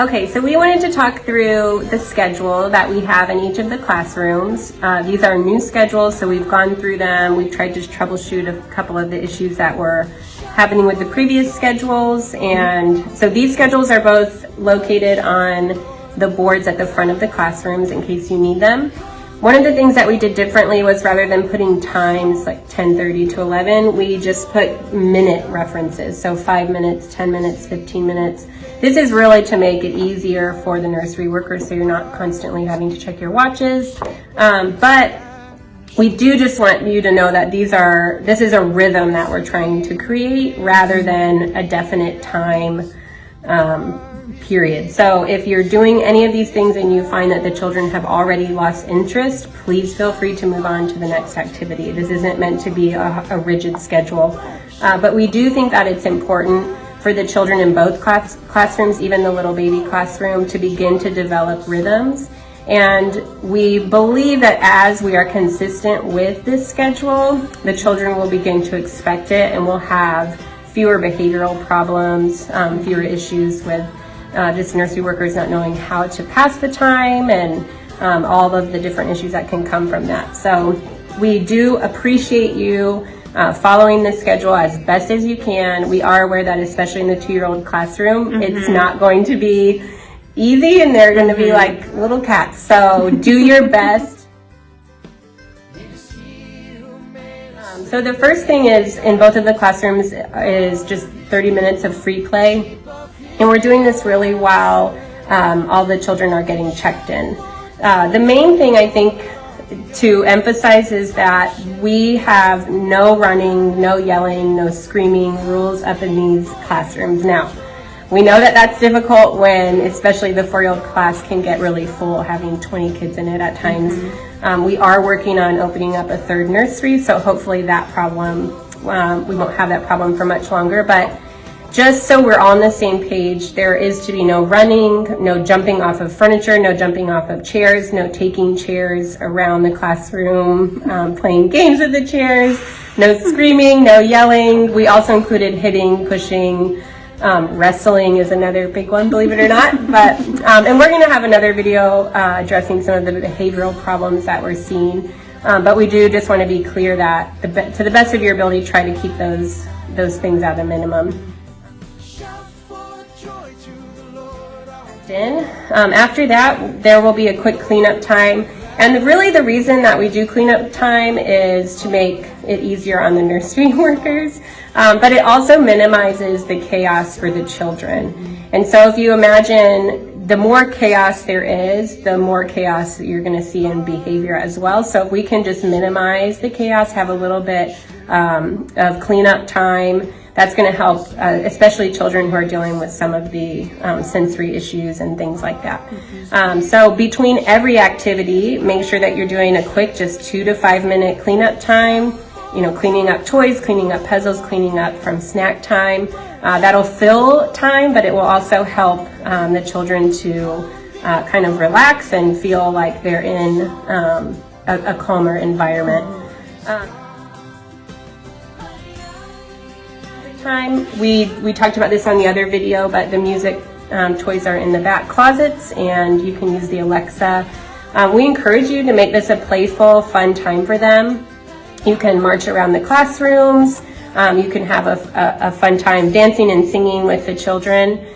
Okay, so we wanted to talk through the schedule that we have in each of the classrooms. These are new schedules, so we've gone through them. We've tried to troubleshoot a couple of the issues that were happening with the previous schedules. And so these schedules are both located on the boards at the front of the classrooms in case you need them. One of the things that we did differently was rather than putting times like 10:30 to 11, we just put minute references. So 5 minutes, 10 minutes, 15 minutes. This is really to make it easier for the nursery workers so you're not constantly having to check your watches. But we do just want you to know that this is a rhythm that we're trying to create rather than a definite time period. So if you're doing any of these things and you find that the children have already lost interest, please feel free to move on to the next activity. This isn't meant to be a rigid schedule, but we do think that it's important for the children in both classrooms, even the little baby classroom, to begin to develop rhythms. And we believe that as we are consistent with this schedule, the children will begin to expect it and will have fewer behavioral problems, fewer issues with just nursery workers not knowing how to pass the time and all of the different issues that can come from that. So we do appreciate you following the schedule as best as you can. We are aware that especially in the 2-year-old classroom, it's not going to be easy and they're going to be like little cats. So do your best. So the first thing is in both of the classrooms is just 30 minutes of free play. And we're doing this really while all the children are getting checked in. The main thing I think to emphasize is that we have no running, no yelling, no screaming rules up in these classrooms. Now, we know that that's difficult when especially the 4-year-old class can get really full, having 20 kids in it at times. We are working on opening up a 3rd nursery, so hopefully that problem, we won't have that problem for much longer. But just so we're on the same page, there is to be no running, no jumping off of furniture, no jumping off of chairs, no taking chairs around the classroom, playing games with the chairs, no screaming, no yelling. We also included hitting, pushing, wrestling is another big one, believe it or not. But and we're going to have another video addressing some of the behavioral problems that we're seeing. But we do just want to be clear that to the best of your ability, try to keep those things at a minimum. After that, there will be a quick cleanup time. And really the reason that we do cleanup time is to make it easier on the nursery workers, but it also minimizes the chaos for the children. And so if you imagine the more chaos there is, the more chaos you're going to see in behavior as well. So if we can just minimize the chaos, have a little bit of cleanup time, that's going to help, especially children who are dealing with some of the sensory issues and things like that. So between every activity, make sure that you're doing a quick, just 2 to 5 minute cleanup time. You know, cleaning up toys, cleaning up puzzles, cleaning up from snack time. That'll fill time, but it will also help the children to kind of relax and feel like they're in a calmer environment. Time. We talked about this on the other video, but the music toys are in the back closets and you can use the Alexa. We encourage you to make this a playful, fun time for them. You can march around the classrooms. You can have a fun time dancing and singing with the children.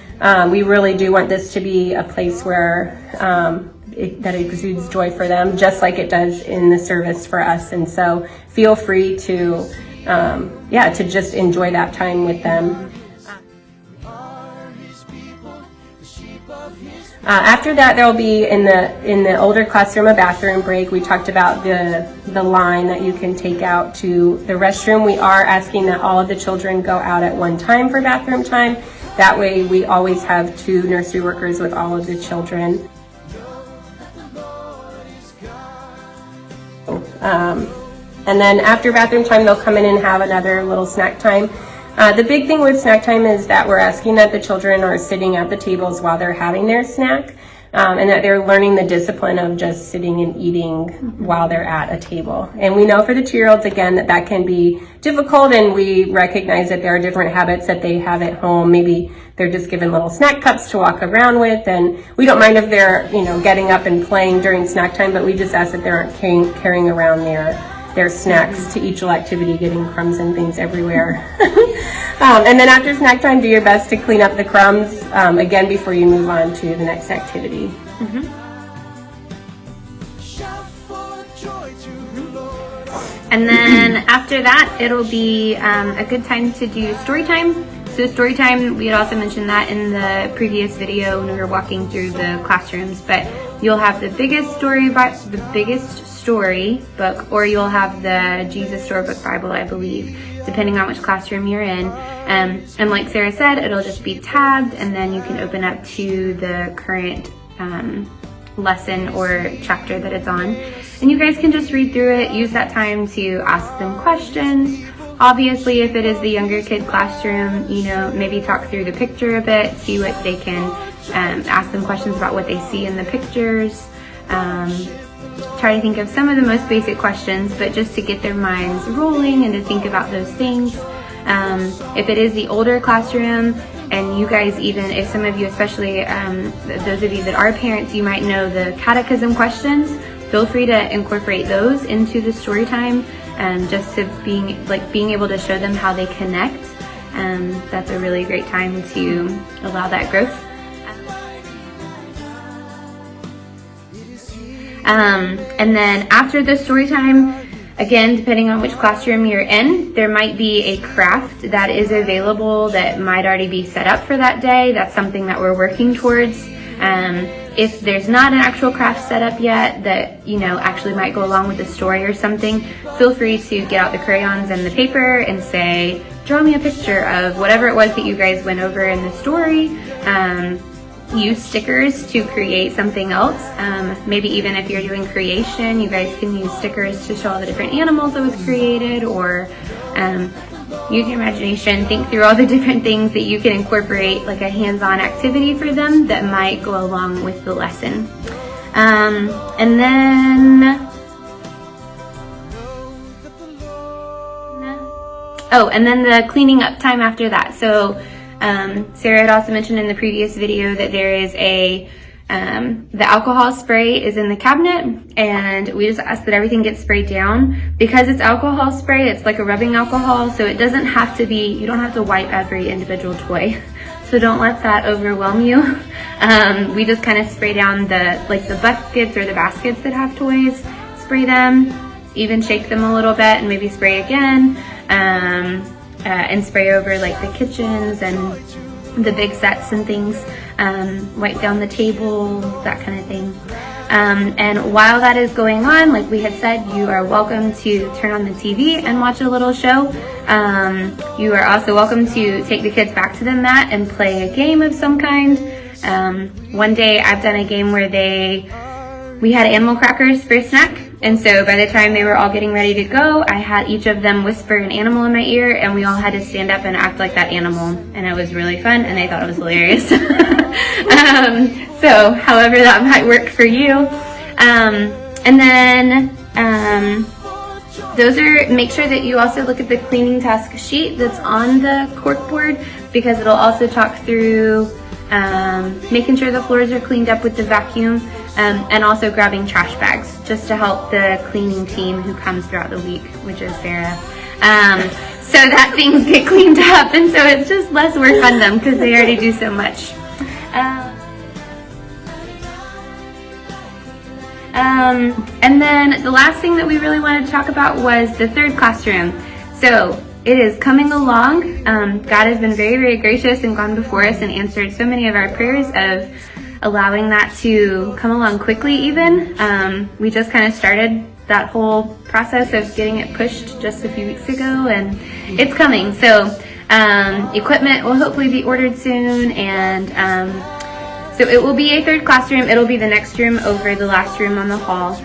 We really do want this to be a place where that exudes joy for them, just like it does in the service for us. And so feel free to to just enjoy that time with them. After that, there will be in the older classroom a bathroom break. We talked about the line that you can take out to the restroom. We are asking that all of the children go out at one time for bathroom time. That way we always have 2 nursery workers with all of the children. And then after bathroom time, they'll come in and have another little snack time. The big thing with snack time is that we're asking that the children are sitting at the tables while they're having their snack. and that they're learning the discipline of just sitting and eating while they're at a table. And we know for the 2-year-olds, again, that can be difficult, and we recognize that there are different habits that they have at home. Maybe they're just given little snack cups to walk around with, and we don't mind if they're, getting up and playing during snack time, but we just ask that they aren't carrying around their snacks to each little activity, getting crumbs and things everywhere. And then after snack time, do your best to clean up the crumbs, again, before you move on to the next activity. And then after that, it'll be a good time to do story time. So story time, we had also mentioned that in the previous video when we were walking through the classrooms, but you'll have the biggest story book, or you'll have the Jesus Storybook Bible, I believe, depending on which classroom you're in. And like Sarah said, it'll just be tabbed, and then you can open up to the current lesson or chapter that it's on. And you guys can just read through it, use that time to ask them questions. Obviously, if it is the younger kid classroom, maybe talk through the picture a bit, see what they can, ask them questions about what they see in the pictures. Try to think of some of the most basic questions, but just to get their minds rolling and to think about those things. If it is the older classroom, and you guys, even if some of you, especially those of you that are parents, you might know the catechism questions, feel free to incorporate those into the story time, just to being able to show them how they connect. That's a really great time to allow that growth. And then after the story time, again, depending on which classroom you're in, there might be a craft that is available that might already be set up for that day. That's something that we're working towards. If there's not an actual craft set up yet that, actually might go along with the story or something, feel free to get out the crayons and the paper and say, draw me a picture of whatever it was that you guys went over in the story. Use stickers to create something else. Maybe even if you're doing creation, you guys can use stickers to show all the different animals that was created, or use your imagination, think through all the different things that you can incorporate, like a hands-on activity for them that might go along with the lesson. And then the cleaning up time after that. So Sarah had also mentioned in the previous video that there is the alcohol spray is in the cabinet, and we just ask that everything gets sprayed down. Because it's alcohol spray, it's like a rubbing alcohol, so it doesn't have to be, you don't have to wipe every individual toy. So don't let that overwhelm you. We just kind of spray down the buckets or the baskets that have toys, spray them, even shake them a little bit and maybe spray again. And spray over like the kitchens and the big sets and things, wipe down the table, that kind of thing. And while that is going on, like we had said, you are welcome to turn on the TV and watch a little show. You are also welcome to take the kids back to the mat and play a game of some kind. One day I've done a game where we had animal crackers for a snack. And so by the time they were all getting ready to go, I had each of them whisper an animal in my ear, and we all had to stand up and act like that animal. And it was really fun, and they thought it was hilarious. So however that might work for you. And then make sure that you also look at the cleaning task sheet that's on the corkboard, because it'll also talk through making sure the floors are cleaned up with the vacuum, and also grabbing trash bags just to help the cleaning team who comes throughout the week, which is Sarah, so that things get cleaned up, and so it's just less work on them because they already do so much. And then the last thing that we really wanted to talk about was the third classroom. So it is coming along. God has been very, very gracious and gone before us and answered so many of our prayers of allowing that to come along quickly even. We just kind of started that whole process of getting it pushed just a few weeks ago, and it's coming. So equipment will hopefully be ordered soon, and so it will be a third classroom. It'll be the next room over the last room on the hall.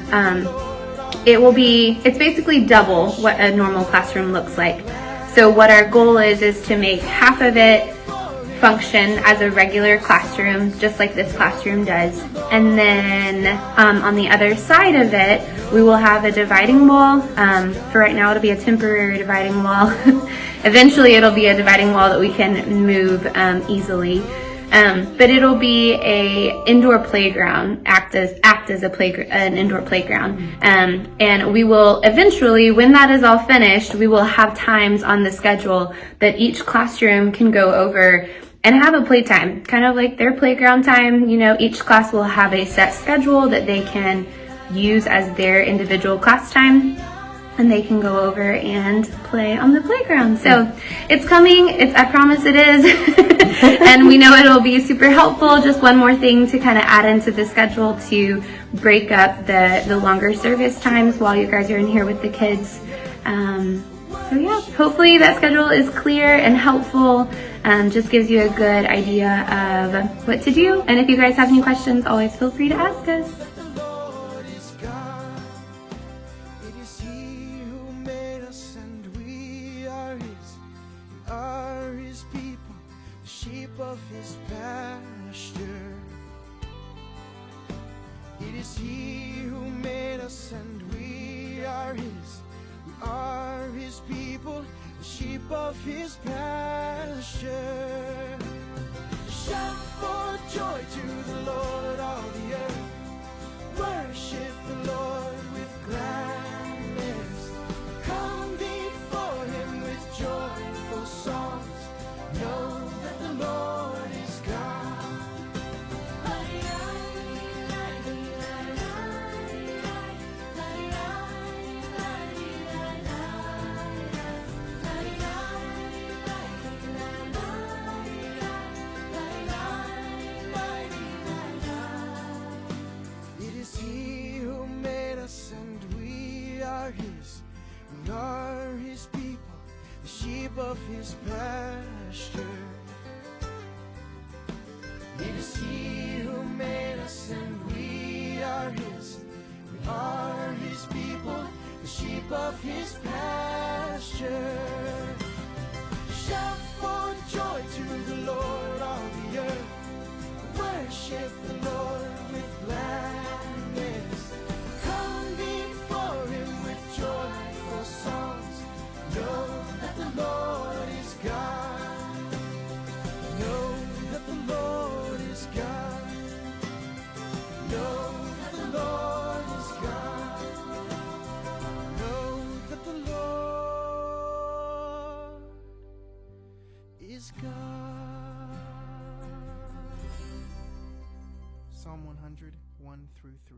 It's basically double what a normal classroom looks like. So what our goal is to make half of it function as a regular classroom, just like this classroom does. And then on the other side of it, we will have a dividing wall. For right now, it'll be a temporary dividing wall. Eventually, it'll be a dividing wall that we can move easily. But it'll be a indoor playground, act as an indoor playground. And we will eventually, when that is all finished, we will have times on the schedule that each classroom can go over and have a playtime, kind of like their playground time. You know, each class will have a set schedule that they can use as their individual class time, and they can go over and play on the playground. So it's coming. I promise it is. And we know it'll be super helpful. Just one more thing to kind of add into the schedule to break up the longer service times while you guys are in here with the kids. So yeah, hopefully that schedule is clear and helpful. Just gives you a good idea of what to do. And if you guys have any questions, always feel free to ask us. Of his pasture. It is he who made us and we are his. We are his people, the sheep of his pasture. Shout for joy to the Lord, all the earth. Worship the Lord with gladness. Come before him with joyful songs. Know that the Lord is God. It is he who made us and we are his. We are his people, the sheep of his pasture. It is he who made us and we are his. We are his people, the sheep of his pasture. Shout for joy to the Lord, all the earth. Worship the Lord with gladness. Come before him with joyful songs. Know that the Lord is God. Know that the Lord is God. Know that the Lord is God. Know that the Lord is God. Psalm 100, 1 through 3.